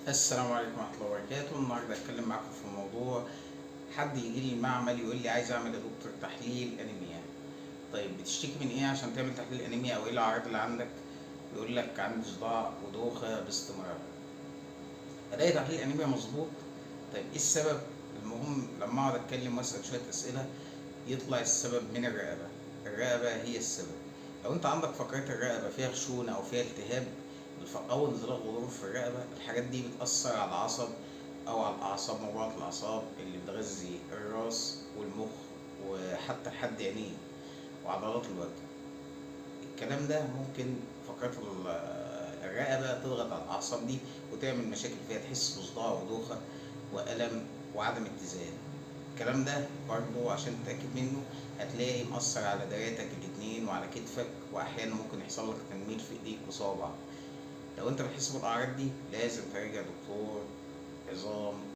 السلام عليكم ورحمة الله وبركاته. النهارده هاتكلم معاكم في موضوع حد يجي لي المعمل يقول لي عايز اعمل يا دكتور تحليل انيميا. طيب بتشتكي من ايه عشان تعمل تحليل انيميا او ايه الاعراض اللي عندك؟ يقول لك عندي صداع ودوخة باستمرار. الاقي تحليل انيميا مظبوط. طيب ايه السبب؟ المهم لما اقعد اتكلم واسال شوية اسئلة يطلع السبب من الرقبة. الرقبة هي السبب. لو انت عندك فقرات الرقبة فيها خشونة او فيها التهاب او انزلاق غضروف في الرقبة، الحاجات دي بتأثر على العصب او على الاعصاب، مجموعة الاعصاب اللي بتغذي الراس والمخ وحتى لحد عينيه وعضلات الوجه. الكلام ده ممكن فقرات الرقبة تضغط على الاعصاب دي وتعمل مشاكل فيها، تحس بصداع ودوخة وألم وعدم اتزان. الكلام ده برضه عشان تتأكد منه هتلاقي مأثر على دراعاتك الاتنين وعلى كتفك، وأحيانا ممكن يحصل لك تنميل في ايديك وصوابعك. لو انت بتحس بالأعراض دي لازم تراجع دكتور